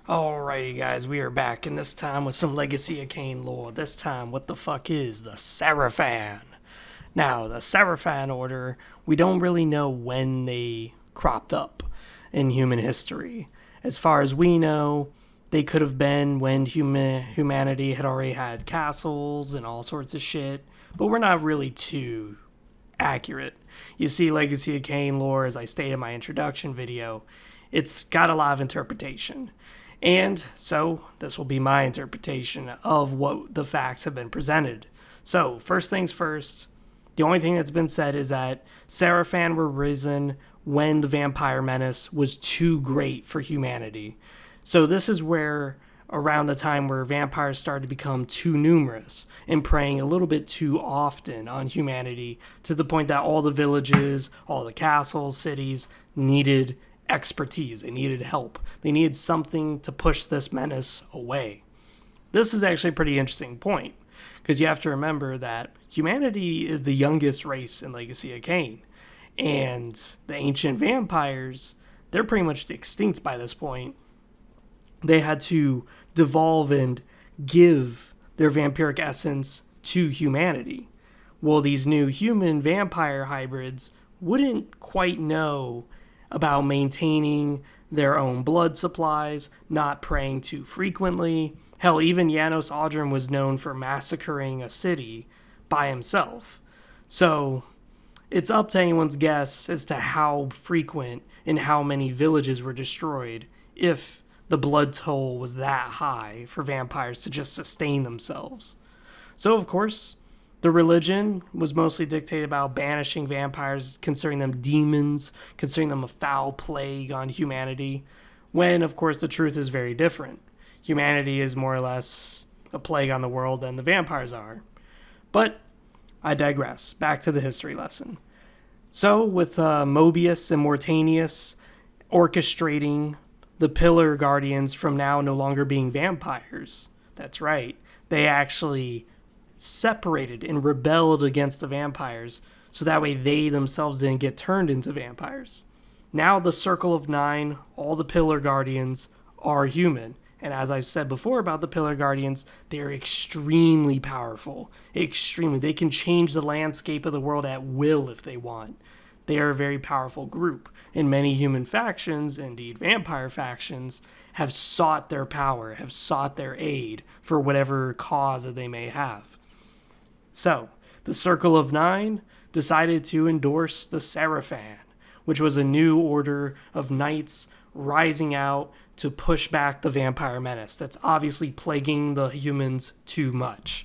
Alrighty guys, we are back, and this time with some Legacy of Kain lore. This time, what the fuck is the Sarafan? Now, the Sarafan order, we don't really know when they cropped up in human history. As far as we know, they could have been when humanity had already had castles and all sorts of shit, but we're not really too accurate. You see, Legacy of Kain lore, as I stated in my introduction video, it's got a lot of interpretation. And so this will be my interpretation of what the facts have been presented. So first things first, the only thing that's been said is that Sarafan were risen when the Vampire Menace was too great for humanity. So this is where around the time where vampires started to become too numerous and preying a little bit too often on humanity, to the point that all the villages, all the castles, cities needed expertise. They needed help. They needed something to push this menace away. This is actually a pretty interesting point, because you have to remember that humanity is the youngest race in Legacy of Kain, and the ancient vampires, they're pretty much extinct by this point. They had to devolve and give their vampiric essence to humanity. Well, these new human vampire hybrids wouldn't quite know about maintaining their own blood supplies, not preying too frequently. Hell, even Janos Audrum was known for massacring a city by himself. So it's up to anyone's guess as to how frequent and how many villages were destroyed if the blood toll was that high for vampires to just sustain themselves. So, of course, the religion was mostly dictated about banishing vampires, considering them demons, considering them a foul plague on humanity, when, of course, the truth is very different. Humanity is more or less a plague on the world than the vampires are. But I digress. Back to the history lesson. So, with Mobius and Mortanius orchestrating the Pillar Guardians from now no longer being vampires, that's right, they actually separated and rebelled against the vampires, so that way they themselves didn't get turned into vampires. Now the Circle of Nine, all the Pillar Guardians, are human. And as I've said before about the Pillar Guardians, they are extremely powerful. Extremely. They can change the landscape of the world at will if they want. They are a very powerful group. And many human factions, indeed vampire factions, have sought their power, have sought their aid for whatever cause that they may have. So, the Circle of Nine decided to endorse the Sarafan, which was a new order of knights rising out to push back the Vampire Menace that's obviously plaguing the humans too much.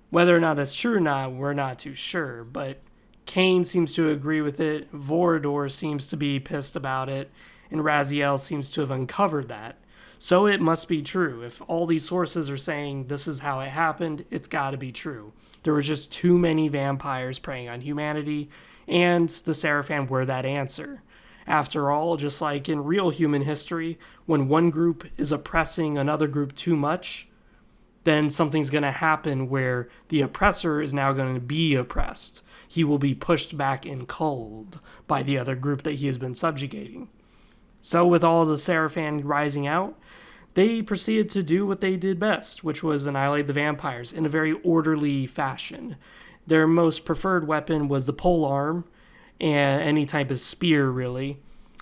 Whether or not that's true or not, we're not too sure, but Kain seems to agree with it, Vorador seems to be pissed about it, and Raziel seems to have uncovered that. So it must be true. If all these sources are saying this is how it happened, it's gotta be true. There were just too many vampires preying on humanity, and the Sarafan were that answer. After all, just like in real human history, when one group is oppressing another group too much, then something's going to happen where the oppressor is now going to be oppressed. He will be pushed back and culled by the other group that he has been subjugating. So with all the Sarafan rising out, they proceeded to do what they did best, which was annihilate the vampires in a very orderly fashion. Their most preferred weapon was the polearm, and any type of spear, really.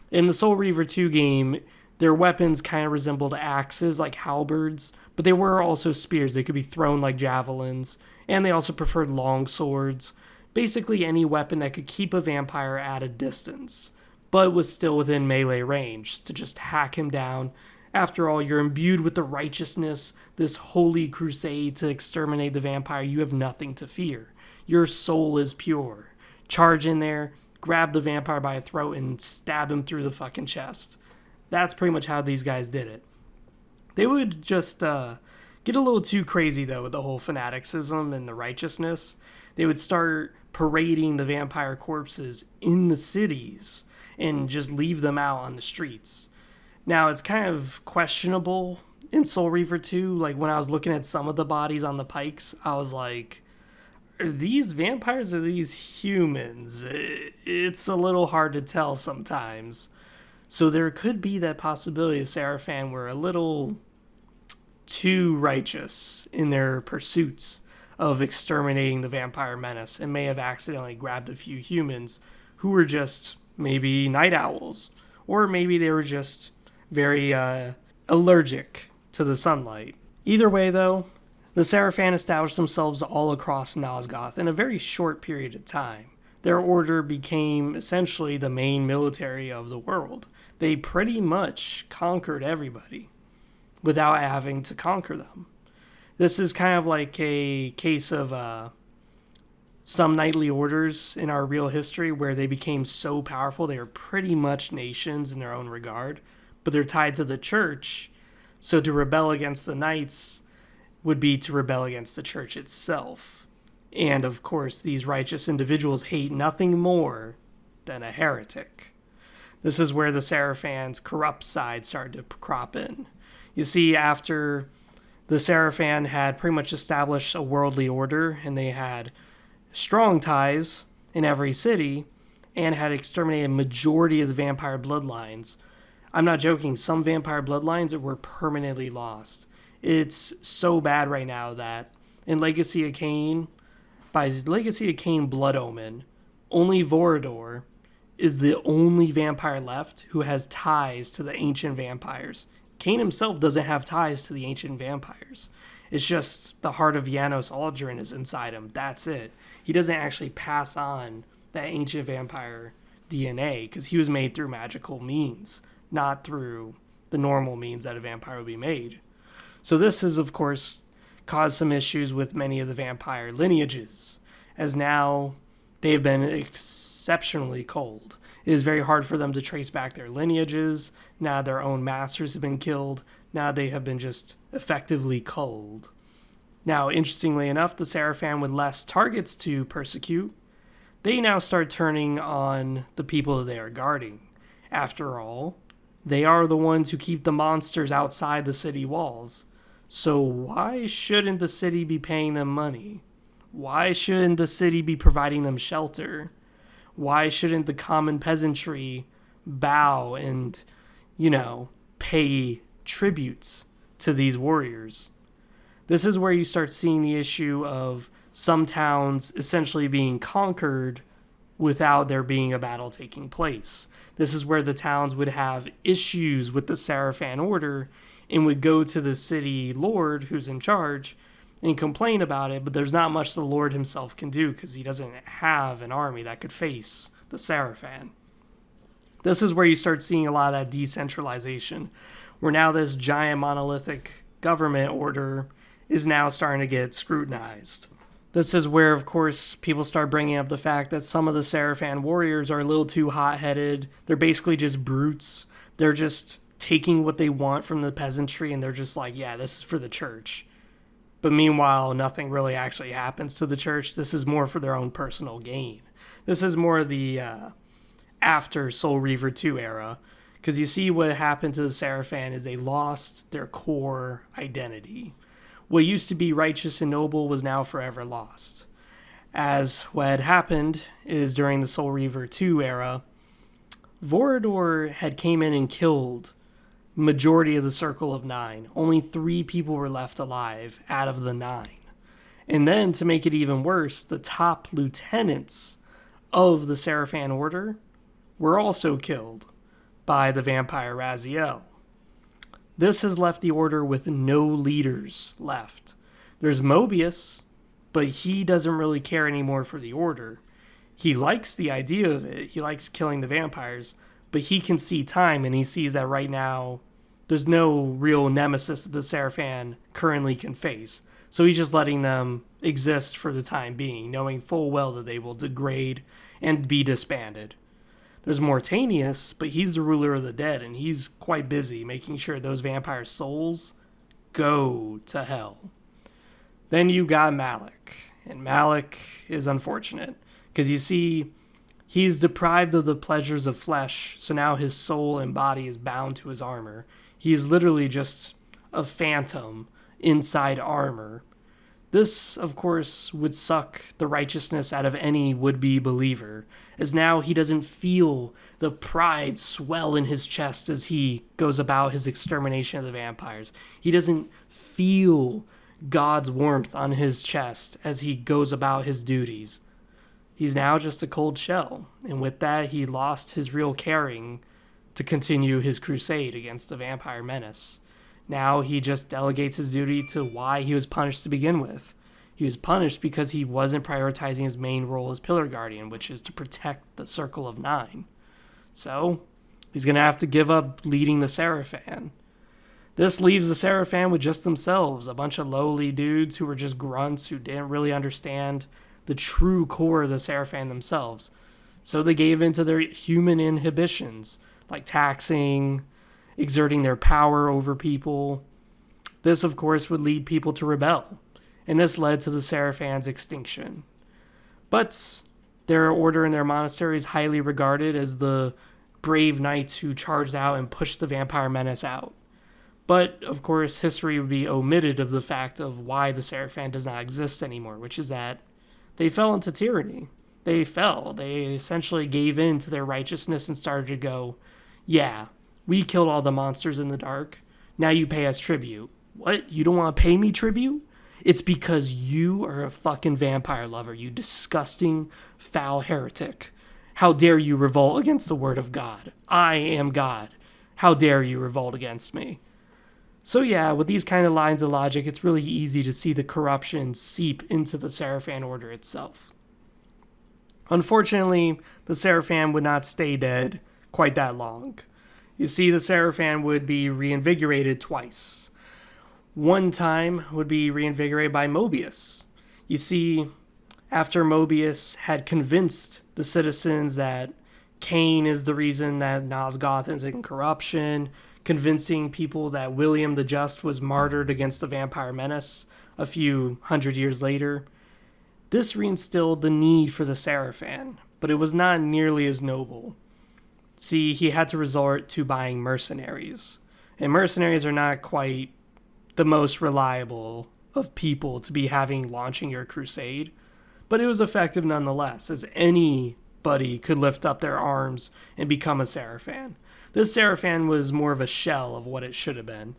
In the Soul Reaver 2 game, their weapons kind of resembled axes, like halberds, but they were also spears. They could be thrown like javelins, and they also preferred long swords. Basically any weapon that could keep a vampire at a distance, but was still within melee range to just hack him down. After all, you're imbued with the righteousness, this holy crusade to exterminate the vampire. You have nothing to fear. Your soul is pure. Charge in there, grab the vampire by the throat, and stab him through the fucking chest. That's pretty much how these guys did it. They would just get a little too crazy, though, with the whole fanaticism and the righteousness. They would start parading the vampire corpses in the cities and just leave them out on the streets. Now, it's kind of questionable in Soul Reaver 2. Like, when I was looking at some of the bodies on the pikes, I was like, are these vampires or are these humans? It's a little hard to tell sometimes. So there could be that possibility of Sarafan were a little too righteous in their pursuits of exterminating the Vampire Menace and may have accidentally grabbed a few humans who were just maybe night owls, or maybe they were just very allergic to the sunlight. Either way, though, the Sarafan established themselves all across Nosgoth in a very short period of time. Their order became essentially the main military of the world. They pretty much conquered everybody without having to conquer them. This is kind of like a case of some knightly orders in our real history where they became so powerful they are pretty much nations in their own regard, but they're tied to the church. So to rebel against the knights would be to rebel against the church itself. And of course, these righteous individuals hate nothing more than a heretic. This is where the Sarafan's corrupt side started to crop in. You see, after the Sarafan had pretty much established a worldly order, and they had strong ties in every city, and had exterminated a majority of the vampire bloodlines. I'm not joking, some vampire bloodlines were permanently lost. It's so bad right now that in Legacy of Kain, by Legacy of Kain Blood Omen, only Vorador is the only vampire left who has ties to the ancient vampires. Kain himself doesn't have ties to the ancient vampires. It's just the heart of Janos Aldrin is inside him. That's it. He doesn't actually pass on that ancient vampire DNA because he was made through magical means, not through the normal means that a vampire would be made. So this has, of course, caused some issues with many of the vampire lineages, as now they have been exceptionally cold. It is very hard for them to trace back their lineages. Now their own masters have been killed. Now they have been just effectively culled. Now, interestingly enough, the Sarafan with less targets to persecute, they now start turning on the people that they are guarding. After all, they are the ones who keep the monsters outside the city walls. So why shouldn't the city be paying them money? Why shouldn't the city be providing them shelter? Why shouldn't the common peasantry bow and, pay tributes to these warriors? This is where you start seeing the issue of some towns essentially being conquered without there being a battle taking place. This is where the towns would have issues with the Sarafan order and would go to the city lord who's in charge and complain about it, but there's not much the lord himself can do because he doesn't have an army that could face the Sarafan. This is where you start seeing a lot of that decentralization, where now this giant monolithic government order is now starting to get scrutinized. This is where, of course, people start bringing up the fact that some of the Sarafan warriors are a little too hot-headed. They're basically just brutes. They're just taking what they want from the peasantry, and they're just like, yeah, this is for the church. But meanwhile, nothing really actually happens to the church. This is more for their own personal gain. This is more the after Soul Reaver 2 era. Because you see what happened to the Sarafan is they lost their core identity. What used to be righteous and noble was now forever lost. As what had happened is during the Soul Reaver 2 era, Vorador had came in and killed majority of the Circle of Nine. Only 3 people were left alive out of the 9. And then, to make it even worse, the top lieutenants of the Sarafan Order were also killed by the vampire Raziel. This has left the Order with no leaders left. There's Mobius, but he doesn't really care anymore for the Order. He likes the idea of it. He likes killing the vampires, but he can see time, and he sees that right now there's no real nemesis that the Sarafan currently can face. So he's just letting them exist for the time being, knowing full well that they will degrade and be disbanded. There's Mortanius, but he's the ruler of the dead, and he's quite busy making sure those vampire souls go to hell. Then you got Malik, and Malik is unfortunate, because you see, he's deprived of the pleasures of flesh, so now his soul and body is bound to his armor. He's literally just a phantom inside armor. This, of course, would suck the righteousness out of any would-be believer, as now he doesn't feel the pride swell in his chest as he goes about his extermination of the vampires. He doesn't feel God's warmth on his chest as he goes about his duties. He's now just a cold shell, and with that, he lost his real caring to continue his crusade against the Vampire Menace. Now he just delegates his duty to why he was punished to begin with. He was punished because he wasn't prioritizing his main role as Pillar Guardian, which is to protect the Circle of Nine. So, he's going to have to give up leading the Sarafan. This leaves the Sarafan with just themselves, a bunch of lowly dudes who were just grunts who didn't really understand the true core of the Sarafan themselves. So they gave in to their human inhibitions, like taxing, exerting their power over people. This, of course, would lead people to rebel, and this led to the Sarafan's extinction. But their order and their monastery is highly regarded as the brave knights who charged out and pushed the Vampire Menace out. But, of course, history would be omitted of the fact of why the Sarafan does not exist anymore, which is that they fell into tyranny. They fell. They essentially gave in to their righteousness and started to go, yeah, we killed all the monsters in the dark. Now you pay us tribute. What? You don't want to pay me tribute? It's because you are a fucking vampire lover, you disgusting, foul heretic. How dare you revolt against the word of God? I am God. How dare you revolt against me? So yeah, with these kind of lines of logic, it's really easy to see the corruption seep into the Sarafan order itself. Unfortunately, the Sarafan would not stay dead quite that long. You see, the Sarafan would be reinvigorated twice. One time would be reinvigorated by Mobius. You see, after Mobius had convinced the citizens that Kain is the reason that Nosgoth is in corruption, convincing people that William the Just was martyred against the Vampire Menace a few hundred years later, this reinstilled the need for the Sarafan, but it was not nearly as noble. See, he had to resort to buying mercenaries, and mercenaries are not quite the most reliable of people to be having launching your crusade, but it was effective nonetheless, as anybody could lift up their arms and become a Sarafan. This Sarafan was more of a shell of what it should have been.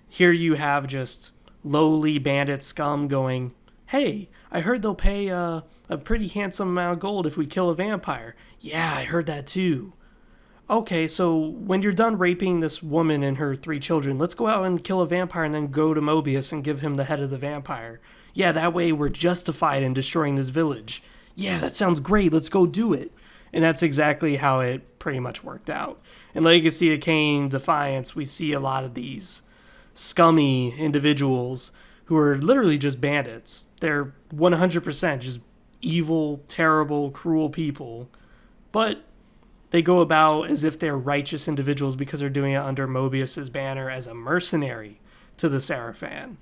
Here you have just lowly bandit scum going, hey, I heard they'll pay a pretty handsome amount of gold if we kill a vampire. Yeah, I heard that too. Okay, so when you're done raping this woman and her 3 children, let's go out and kill a vampire and then go to Mobius and give him the head of the vampire. Yeah, that way we're justified in destroying this village. Yeah, that sounds great, let's go do it. And that's exactly how it pretty much worked out. In Legacy of Kain Defiance, we see a lot of these scummy individuals who are literally just bandits. They're 100% just evil, terrible, cruel people. But they go about as if they're righteous individuals because they're doing it under Mobius's banner as a mercenary to the Sarafan.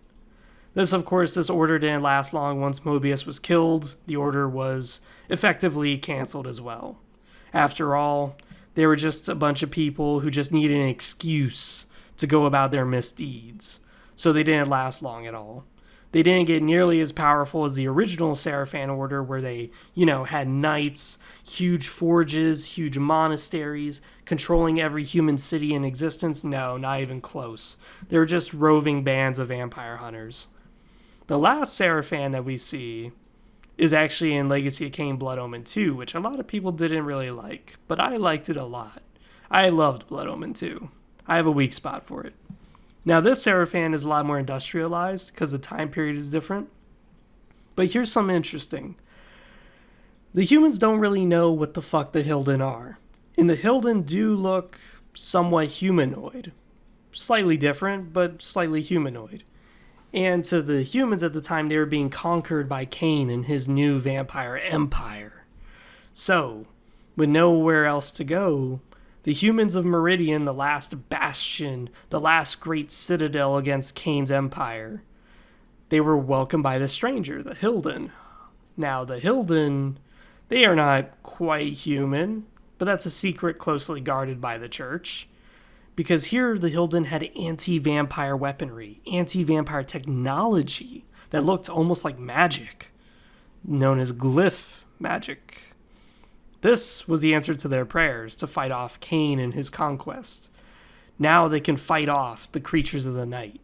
This order didn't last long. Once Mobius was killed, the order was effectively canceled as well. After all, they were just a bunch of people who just needed an excuse to go about their misdeeds. So they didn't last long at all. They didn't get nearly as powerful as the original Sarafan order where they, had knights, huge forges, huge monasteries, controlling every human city in existence. No, not even close. They were just roving bands of vampire hunters. The last Sarafan that we see is actually in Legacy of Kain Blood Omen 2, which a lot of people didn't really like, but I liked it a lot. I loved Blood Omen 2. I have a weak spot for it. Now, this Sarafan is a lot more industrialized because the time period is different. But here's something interesting. The humans don't really know what the fuck the Hilden are. And the Hilden do look somewhat humanoid. Slightly different, but slightly humanoid. And to the humans at the time, they were being conquered by Kain and his new vampire empire. So, with nowhere else to go, the humans of Meridian, the last bastion, the last great citadel against Kain's empire, they were welcomed by the stranger, the Hilden. Now, the Hilden, they are not quite human, but that's a secret closely guarded by the church. Because here the Hilden had anti-vampire weaponry, anti-vampire technology that looked almost like magic, known as glyph magic. This was the answer to their prayers to fight off Kain and his conquest. Now they can fight off the creatures of the night.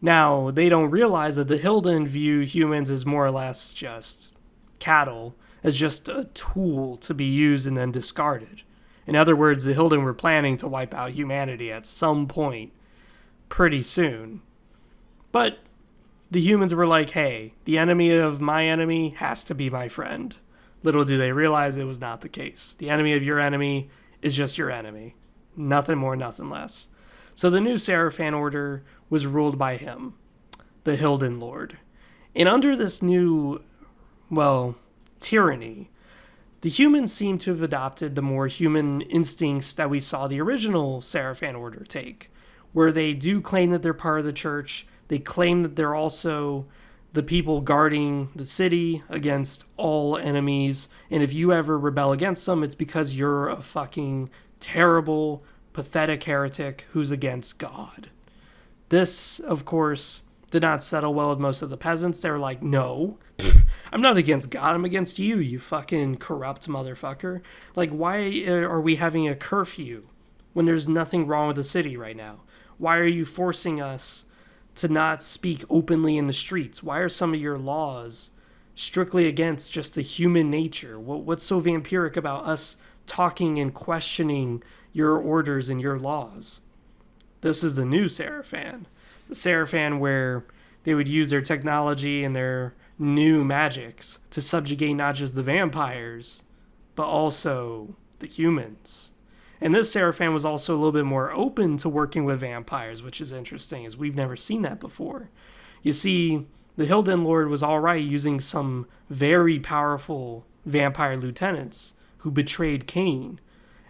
Now, they don't realize that the Hilden view humans as more or less just cattle, as just a tool to be used and then discarded. In other words, the Hilden were planning to wipe out humanity at some point pretty soon. But the humans were like, hey, the enemy of my enemy has to be my friend. Little do they realize it was not the case. The enemy of your enemy is just your enemy. Nothing more, nothing less. So the new Sarafan order was ruled by him, the Hilden Lord. And under this new, tyranny, the humans seem to have adopted the more human instincts that we saw the original Sarafan order take, where they do claim that they're part of the church. They claim that they're also the people guarding the city against all enemies. And if you ever rebel against them, it's because you're a fucking terrible, pathetic heretic who's against God. This, of course, did not settle well with most of the peasants. They were like, no, I'm not against God. I'm against you, you fucking corrupt motherfucker. Like, why are we having a curfew when there's nothing wrong with the city right now? Why are you forcing us to not speak openly in the streets? Why are some of your laws strictly against just the human nature? What's so vampiric about us talking and questioning your orders and your laws? This is the new Sarafan. The Sarafan where they would use their technology and their new magics to subjugate not just the vampires, but also the humans. And this Sarafan was also a little bit more open to working with vampires, which is interesting, as we've never seen that before. You see, the Hilden Lord was alright using some very powerful vampire lieutenants who betrayed Kain,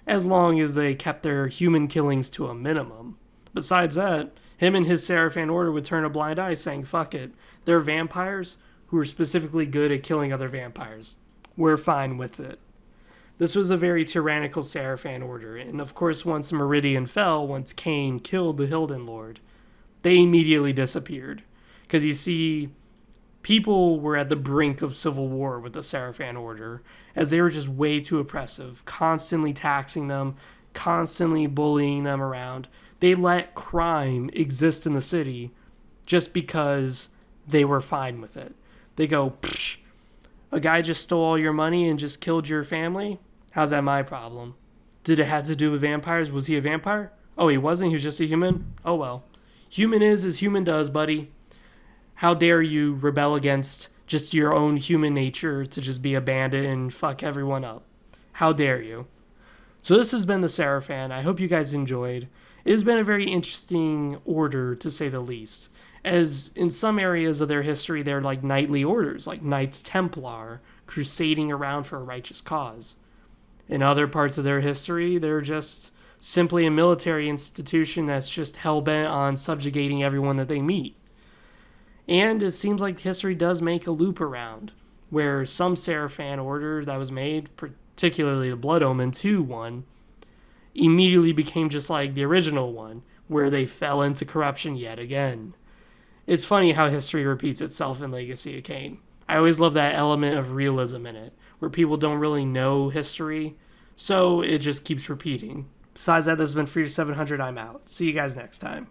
as long as they kept their human killings to a minimum. Besides that, him and his Sarafan order would turn a blind eye, saying, fuck it, they're vampires who are specifically good at killing other vampires. We're fine with it. This was a very tyrannical Sarafan order, and of course once Meridian fell, once Kain killed the Hilden Lord, they immediately disappeared. Because you see, people were at the brink of civil war with the Sarafan order, as they were just way too oppressive, constantly taxing them, constantly bullying them around. They let crime exist in the city just because they were fine with it. They go, psh, a guy just stole all your money and just killed your family? How's that my problem? Did it have to do with vampires? Was he a vampire? Oh, he wasn't? He was just a human? Oh, well. Human is as human does, buddy. How dare you rebel against just your own human nature to just be a bandit and fuck everyone up? How dare you? So this has been the Sarafan. I hope you guys enjoyed. It has been a very interesting order, to say the least, as in some areas of their history, they're like knightly orders, like Knights Templar, crusading around for a righteous cause. In other parts of their history, they're just simply a military institution that's just hell-bent on subjugating everyone that they meet. And it seems like history does make a loop around, where some Sarafan order that was made, particularly the Blood Omen 2 one, immediately became just like the original one, where they fell into corruption yet again. It's funny how history repeats itself in Legacy of Kain. I always love that element of realism in it, where people don't really know history, so it just keeps repeating. Besides that, this has been Free to 700. I'm out. See you guys next time.